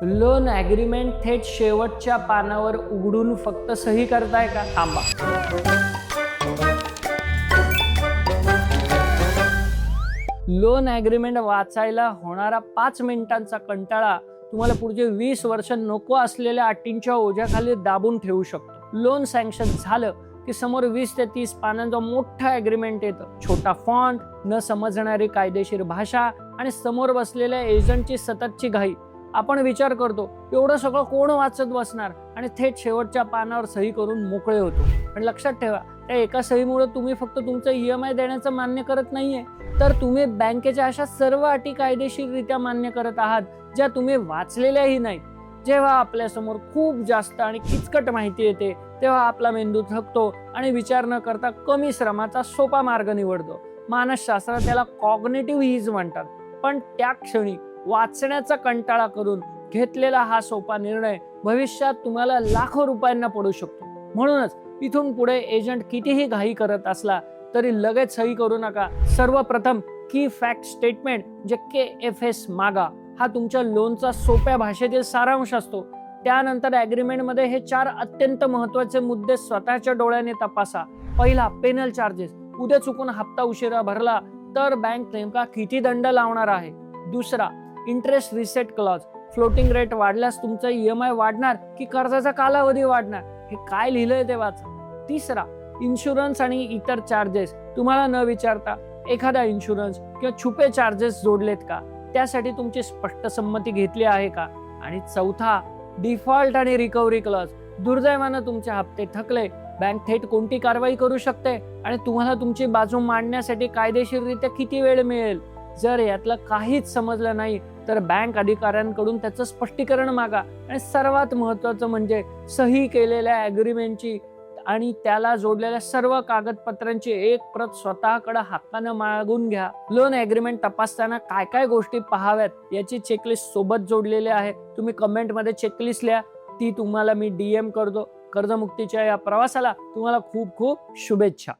Loan agreement थेट शेवटच्या पानावर उघडून फक्त सही करताय का? थांबा. लोन ॲग्रीमेंट वाचायला होणारा 5 मिनिटांचा कंटाळा तुम्हाला पुढचे 20 वर्ष नको असलेल्या अटींच्या ओझ्याखाली दाबून ठेवू शकतो. लोन सँक्शन झालं की समोर 20 ते 30 पानांचा मोठा ॲग्रीमेंट येतं. छोटा फॉन्ट, न समजणारी कायदेशीर भाषा आणि समोर बसलेल्या एजंटची सततची घाई. आपण विचार करतो एवढं सगळं कोण वाचत बसणार आणि थेट शेवटच्या पानावर सही करून मोकळे होतो. पण लक्षात ठेवा, त्या एका सहीमुळे तुम्ही फक्त तुमचं EMI देण्याचं मान्य करत नाहीये, तर तुम्ही बँकेच्या अशा सर्व अटी कायदेशीररित्या मान्य करत आहात ज्या तुम्ही वाचलेल्याही नाहीत. जेव्हा आपल्यासमोर खूप जास्त आणि किचकट माहिती येते तेव्हा आपला मेंदू थकतो आणि विचार न करता कमी श्रमाचा सोपा मार्ग निवडतो. मानसशास्त्रात त्याला कॉग्निटिव्ह ईज म्हणतात. पण त्या क्षणी वाचण्याचा कंटाळा करून घेतलेला हा सोपा निर्णय भविष्यात तुम्हाला लाखो रुपयांना पडू शकतो. म्हणूनच इथून पुढे एजंट कितीही घाई करत असला तरी लगेच सही करू नका. सर्वप्रथम की फॅक्ट स्टेटमेंट जे KFS मागा. हा तुमच्या लोनचा सोप्या भाषेतील सारांश असतो. त्यानंतर ॲग्रीमेंटमध्ये हे 4 अत्यंत महत्त्वाचे मुद्दे स्वतःच्या डोळ्याने तपासा. पहिला, पेनल चार्जेस. उद्या चुकून हप्ता उशिरा भरला तर बँक नेमका किती दंड लावणार आहे. दुसरा, interest reset clause. Floating rate वाढल्यास तुमचा EMI वाढणार की कर्जाचा कालावधी वाढणार, हे काय लिहिलंय ते वाचा. तिसरा, इन्शुरन्स आणि इतर चार्जेस. तुम्हाला न विचारता एखादा इन्शुरन्स किंवा छुपे चार्जेस जोडलेत का, त्यासाठी तुमची स्पष्ट संमती घेतली आहे का. आणि चौथा, डिफॉल्ट आणि रिकव्हरी क्लॉज. दुर्दैवानं तुमचे हप्ते थकले, बँक थेट कोणती कारवाई करू शकते आणि तुम्हाला तुमची बाजू मांडण्यासाठी कायदेशीररित्या किती वेळ मिळेल. जर यातलं काहीच समजलं नाही तर बँक अधिकाऱ्यांकडून त्याचं स्पष्टीकरण मागा. आणि सर्वात महत्त्वाचं म्हणजे सही केलेल्या ॲग्रीमेंटची आणि त्याला जोडलेल्या सर्व कागदपत्रांची एक प्रत स्वतःकडे हक्कानं मागून घ्या. लोन ॲग्रीमेंट तपासताना काय काय गोष्टी पाहाव्यात याची चेकलिस्ट सोबत जोडलेली आहे. तुम्ही कमेंटमध्ये चेकलिस्ट लिहा, ती तुम्हाला मी DM करतो. कर्जमुक्तीच्या या प्रवासाला तुम्हाला खूप खूप शुभेच्छा.